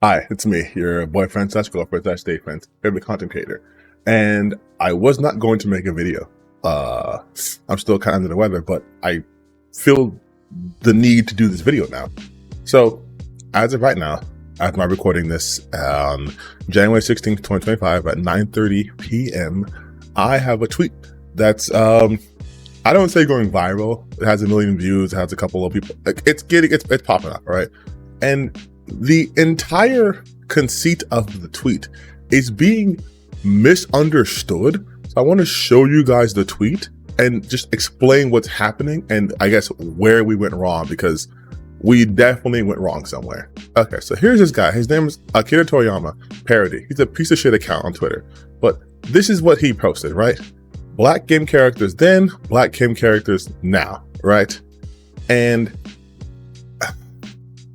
Hi, it's me, your boyfriend slash girlfriend slash date friend, favorite content creator. And I was not going to make a video. I'm still kind of under the weather, but I feel the need to do this video now. So as of right now, as I'm recording this on January 16th, 2025 at 9:30 p.m., I have a tweet that's, I don't say going viral. It has 1 million views. It has a couple of people. It's popping up, right? And the entire conceit of the tweet is being misunderstood. So I want to show you guys the tweet and just explain what's happening and I guess where we went wrong, because we definitely went wrong somewhere. Okay, so here's this guy. His name is Akira Toriyama Parody. He's a piece of shit account on Twitter. But this is what he posted, right? Black game characters then, black game characters now, right? And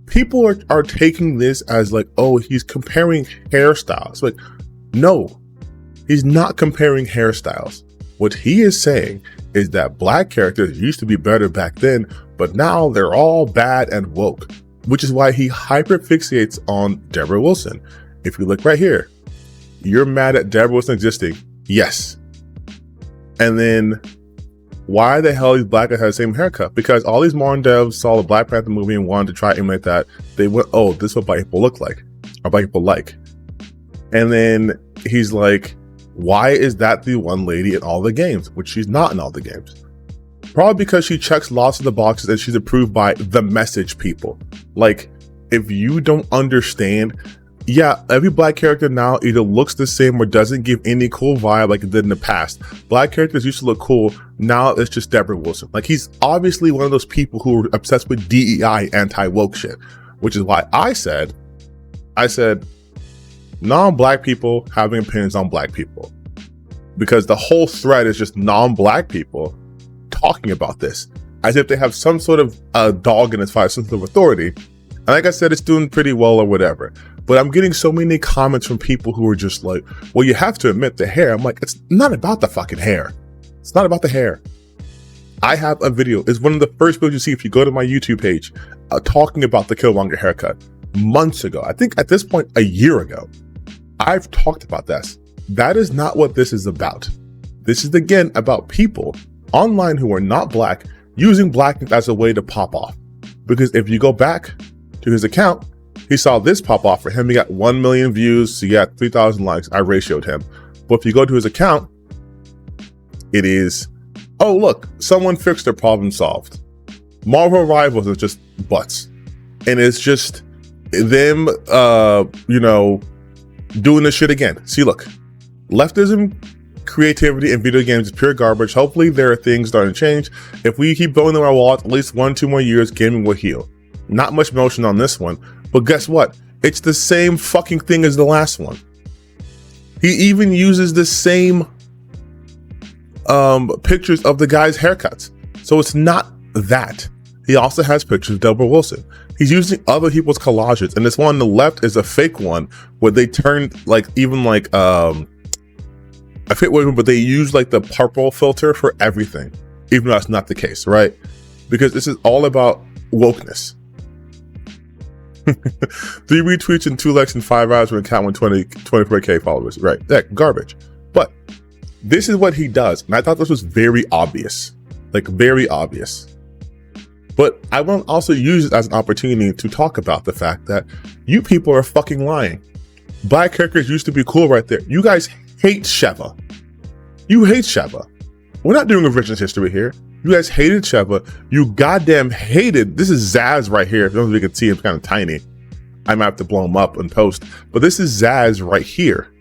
people are taking this as like, oh, he's comparing hairstyles. Like, no, he's not comparing hairstyles. What he is saying is that black characters used to be better back then, but now they're all bad and woke, which is why he hyperfixates on Deborah Wilson. If you look right here, you're mad at Deborah Wilson existing. Yes. And then why the hell these black guys have the same haircut? Because all these modern devs saw the Black Panther movie and wanted to try to emulate that. They went, oh, this is what black people look like, or black people like. And then he's like, why is that the one lady in all the games? Which she's not in all the games. Probably because she checks lots of the boxes and she's approved by the message people. Like, if you don't understand, yeah, every black character now either looks the same or doesn't give any cool vibe like it did in the past. Black characters used to look cool. Now it's just Deborah Wilson. Like, he's obviously one of those people who are obsessed with DEI, anti-woke shit, which is why I said, non-black people having opinions on black people, because the whole thread is just non-black people talking about this as if they have some sort of dog in its fight, some sort of authority. And like I said, it's doing pretty well or whatever. But I'm getting so many comments from people who are just like, well, you have to admit the hair. I'm like, it's not about the fucking hair. It's not about the hair. I have a video. It's one of the first videos you see if you go to my YouTube page, talking about the Killmonger haircut months ago. I think at this point, a year ago, I've talked about this. That is not what this is about. This is again about people online who are not black using blackness as a way to pop off. Because if you go back to his account, he saw this pop off for him. He got 1 million views. So he got 3,000 likes. I ratioed him. But if you go to his account, it is, oh, look, someone fixed their problem solved. Marvel Rivals is just butts. And it's just them, doing this shit again. See, look, leftism, creativity, and video games is pure garbage. Hopefully there are things starting to change. If we keep building our wallets, at least 1-2 more years, gaming will heal. Not much motion on this one, but guess what? It's the same fucking thing as the last one. He even uses the same pictures of the guy's haircuts. So it's not that. He also has pictures of Deborah Wilson. He's using other people's collages, and this one on the left is a fake one where they turned I forget what, but they use like the purple filter for everything, even though that's not the case, right? Because this is all about wokeness. 3 retweets and 2 likes in 5 hours when account 24K followers, right? That garbage. But this is what he does, and I thought this was very obvious, like very obvious. But I want to also use it as an opportunity to talk about the fact that you people are fucking lying. Black characters used to be cool right there. You guys hate Sheva. You hate Sheva. We're not doing revisionist history here. You guys hated Sheva. You goddamn hated, this is Zaz right here. If you don't think you can see him, kind of tiny. I might have to blow him up and post. But this is Zaz right here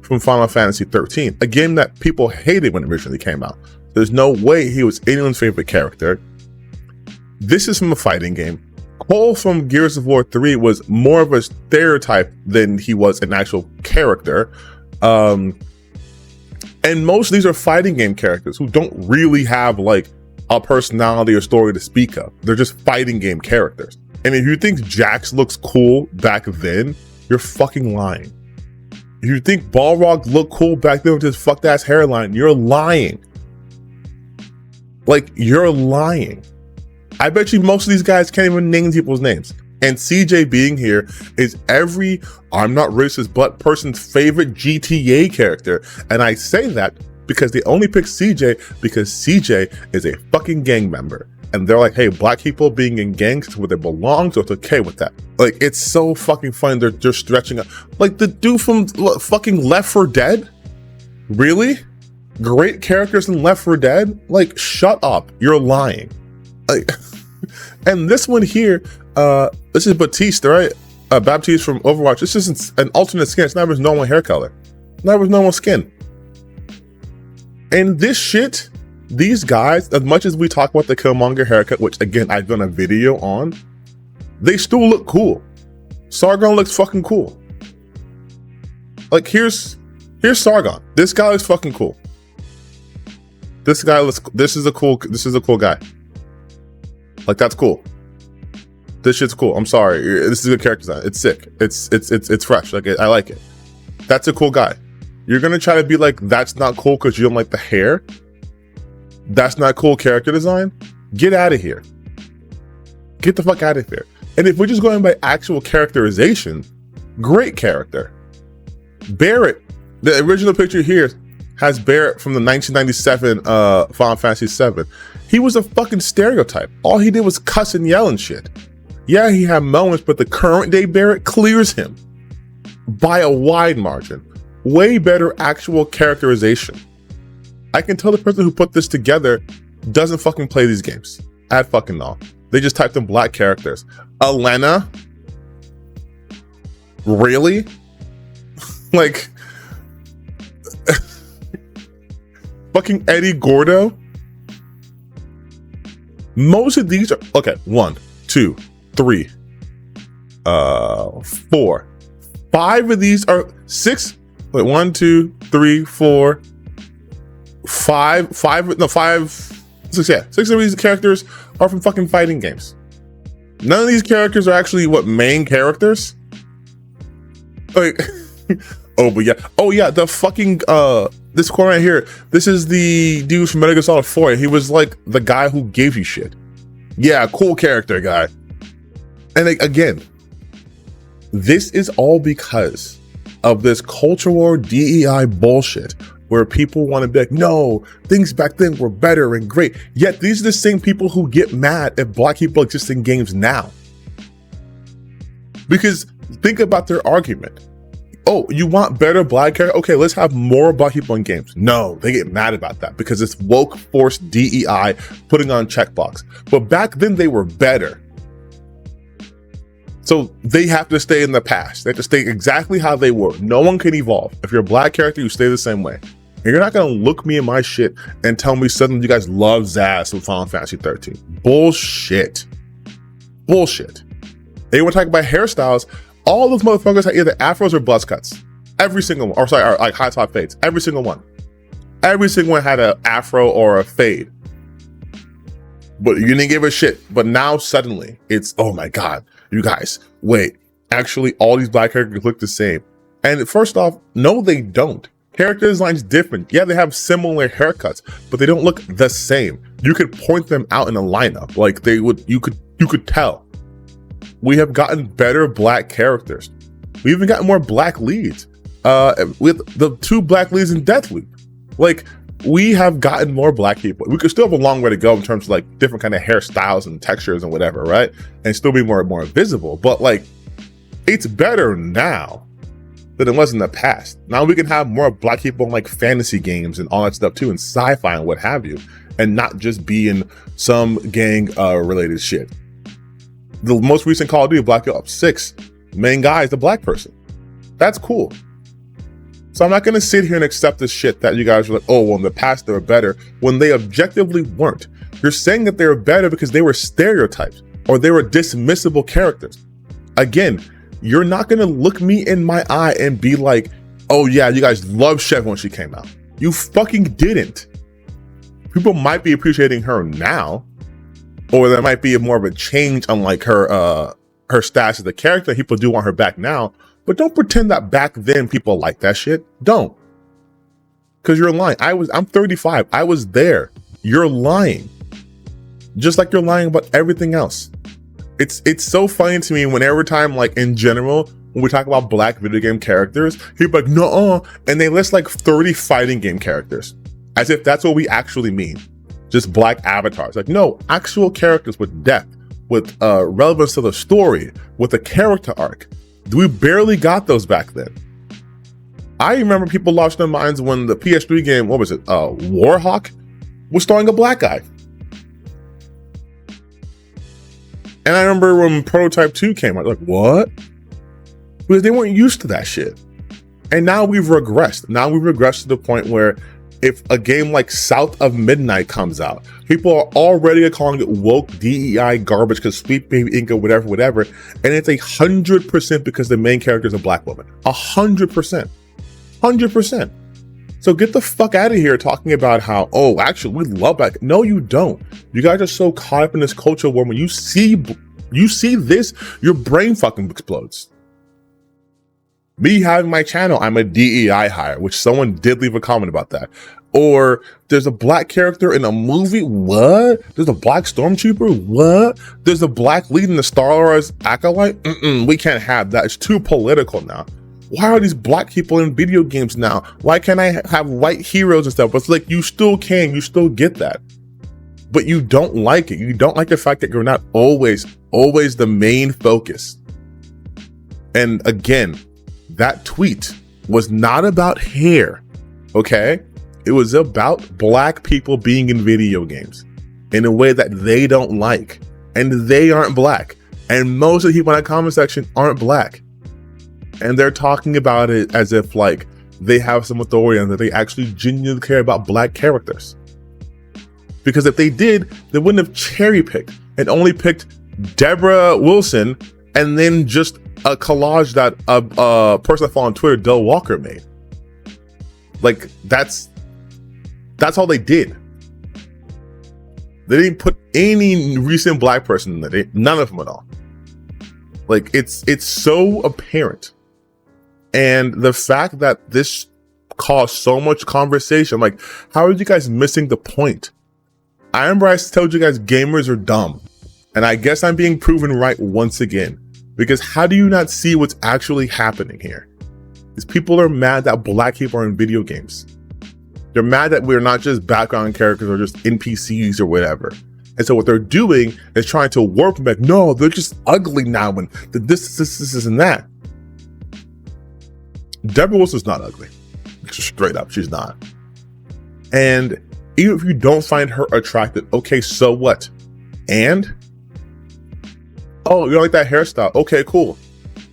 from Final Fantasy 13, a game that people hated when it originally came out. There's no way he was anyone's favorite character. This is from a fighting game. Cole from Gears of War 3 was more of a stereotype than he was an actual character. And most of these are fighting game characters who don't really have like a personality or story to speak of. They're just fighting game characters. And if you think Jax looks cool back then, you're fucking lying. If you think Balrog looked cool back then with his fucked ass hairline, you're lying. Like, you're lying. I bet you most of these guys can't even name people's names. And CJ being here is every I'm not racist but person's favorite GTA character. And I say that because they only pick CJ because CJ is a fucking gang member. And they're like, hey, black people being in gangs is where they belong, so it's okay with that. Like, it's so fucking funny. They're stretching up. Like, the dude from fucking Left 4 Dead? Really? Great characters in Left 4 Dead? Like, shut up. You're lying. Like, and this one here, this is Baptiste, right? Baptiste from Overwatch. This isn't an alternate skin. It's not his normal hair color. Not his normal skin. And this shit, these guys, as much as we talk about the Killmonger haircut, which again, I've done a video on, they still look cool. Sargon looks fucking cool. Like, here's Sargon. This guy looks fucking cool. This is a cool guy. Like, that's cool. This shit's cool. I'm sorry. This is a good character design. It's sick. It's fresh. Like, I like it. That's a cool guy. You're gonna try to be like, that's not cool because you don't like the hair? That's not cool character design? Get out of here. Get the fuck out of here. And if we're just going by actual characterization, great character. Barrett, the original picture here has Barrett from the 1997 Final Fantasy VII. He was a fucking stereotype. All he did was cuss and yell and shit. Yeah, he had moments, but the current day Barrett clears him by a wide margin. Way better actual characterization. I can tell the person who put this together doesn't fucking play these games at fucking all. They just typed in black characters. Elena? Really? Like, fucking Eddie Gordo? Most of these are, okay, 1, 2, 3, 4. 5 of these are 6. Wait, 1, 2, 3, 4, 5, 6, yeah. 6 of these characters are from fucking fighting games. None of these characters are actually main characters. Like, oh yeah, the fucking this corner right here. This is the dude from Metal Gear Solid 4. He was like the guy who gave you shit. Yeah, cool character guy. And again, this is all because of this culture war DEI bullshit where people want to be like, no, things back then were better and great. Yet these are the same people who get mad if black people exist in games now. Because think about their argument. Oh, you want better black characters? Okay, let's have more black people in games. No, they get mad about that because it's woke force DEI putting on checkbox. But back then they were better. So they have to stay in the past. They have to stay exactly how they were. No one can evolve. If you're a black character, you stay the same way. And you're not gonna look me in my shit and tell me suddenly you guys love Zaz from Final Fantasy 13. Bullshit. Bullshit. They were talking about hairstyles. All those motherfuckers had either afros or buzz cuts. Every single one. Or sorry, or like high top fades. Every single one. Every single one had an afro or a fade. But you didn't give a shit. But now suddenly it's, oh my God, you guys, wait, actually all these black characters look the same. And first off, no, they don't. Character design's different. Yeah, they have similar haircuts, but they don't look the same. You could point them out in a lineup. Like they would, you could tell. We have gotten better black characters. We even gotten more black leads. With the 2 black leads in Deathloop. Like, we have gotten more black people. We could still have a long way to go in terms of like different kind of hairstyles and textures and whatever, right? And still be more visible. But like, it's better now than it was in the past. Now we can have more black people in like fantasy games and all that stuff too, and sci-fi and what have you, and not just be in some gang related shit. The most recent Call of Duty, Black Ops 6, main guy is the black person. That's cool. So I'm not gonna sit here and accept this shit that you guys are like, oh, well, in the past they were better, when they objectively weren't. You're saying that they were better because they were stereotypes or they were dismissible characters. Again, you're not gonna look me in my eye and be like, oh yeah, you guys loved Chev when she came out. You fucking didn't. People might be appreciating her now, or there might be more of a change on like her status as a character. People do want her back now, but don't pretend that back then people like that shit. Don't. Because you're lying. I'm 35. I was there. You're lying. Just like you're lying about everything else. It's so funny to me when every time, like in general, when we talk about black video game characters, people are like, no, and they list like 30 fighting game characters, as if that's what we actually mean. Just black avatars. Like, no, actual characters with depth, with relevance to the story, with a character arc. We barely got those back then. I remember people lost their minds when the PS3 game, what was it, Warhawk, was starring a black guy. And I remember when Prototype 2 came out, like, what? Because they weren't used to that shit. And now we've regressed. Now we've regressed to the point where if a game like South of Midnight comes out, people are already calling it woke DEI garbage because Sweet Baby Inca, whatever. And it's 100% because the main character is a black woman. 100%. 100%. So get the fuck out of here talking about how, oh, actually, we love that. No, you don't. You guys are so caught up in this culture where when you see this, your brain fucking explodes. Me having my channel, I'm a DEI hire, which someone did leave a comment about that. Or there's a black character in a movie. What? There's a black stormtrooper. What? There's a black lead in the Star Wars Acolyte. We can't have that. It's too political now. Why are these black people in video games now? Why can't I have white heroes and stuff? But it's like, you still can, you still get that. But you don't like it. You don't like the fact that you're not always the main focus. And again, that tweet was not about hair, okay? It was about black people being in video games in a way that they don't like. And they aren't black. And most of the people in that comment section aren't black. And they're talking about it as if like they have some authority and that they actually genuinely care about black characters. Because if they did, they wouldn't have cherry picked and only picked Deborah Wilson and then just a collage that a person I follow on Twitter, Del Walker, made. Like that's all they did. They didn't put any recent black person in there. None of them at all. Like it's so apparent. And the fact that this caused so much conversation, like, how are you guys missing the point? I remember I told you guys gamers are dumb. And I guess I'm being proven right once again. Because how do you not see what's actually happening here? Is people are mad that black people are in video games. They're mad that we're not just background characters or just NPCs or whatever. And so what they're doing is trying to warp them back. No, they're just ugly now and this and that. Deborah Wilson's not ugly. Just straight up, she's not. And even if you don't find her attractive, okay, so what? And? Oh, you don't like that hairstyle? Okay, cool.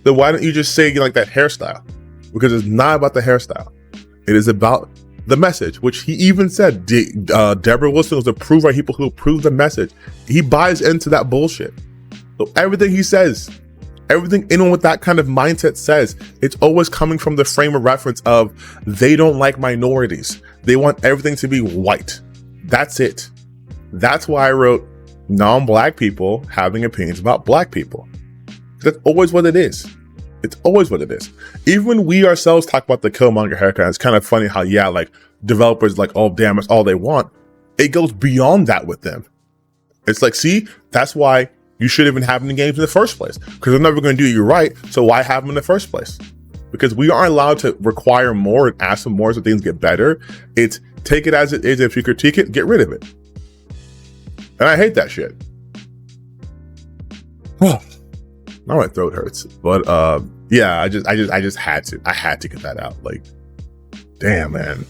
Then why don't you just say you like that hairstyle? Because it's not about the hairstyle. It is about the message, which he even said, Deborah Wilson was approved by people who approve the message. He buys into that bullshit. So everything he says, everything anyone with that kind of mindset says, it's always coming from the frame of reference of they don't like minorities. They want everything to be white. That's it. That's why I wrote non-black people having opinions about black people. That's always what it is. It's always what it is. Even when we ourselves talk about the Killmonger haircut, it's kind of funny how, yeah, like developers like, oh, damn, it's all they want. It goes beyond that with them. It's like, see, that's why you shouldn't even have them in games in the first place, because they're never going to do you right. So why have them in the first place? Because we aren't allowed to require more and ask for more so things get better. It's take it as it is. If you critique it, get rid of it. And I hate that shit. Oh, now my throat hurts. But yeah, I just had to. I had to get that out. Like, damn, man,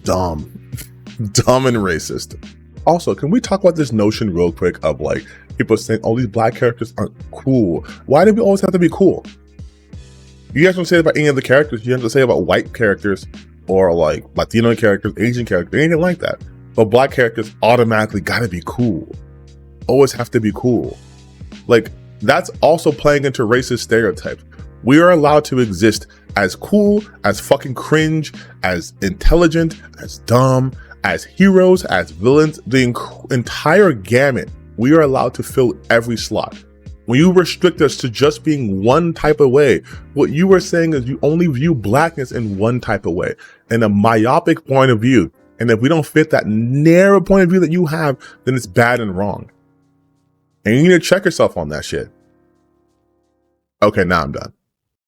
dumb and racist. Also, can we talk about this notion real quick of like people saying, "Oh, these black characters aren't cool." Why do we always have to be cool? You guys don't say it about any of the characters. You have to say about white characters or like Latino characters, Asian characters, anything like that. But black characters automatically gotta be cool. Always have to be cool. Like, that's also playing into racist stereotypes. We are allowed to exist as cool, as fucking cringe, as intelligent, as dumb, as heroes, as villains, the entire gamut. We are allowed to fill every slot. When you restrict us to just being one type of way, what you are saying is you only view blackness in one type of way, in a myopic point of view. And if we don't fit that narrow point of view that you have, then it's bad and wrong. And you need to check yourself on that shit. Okay, now I'm done.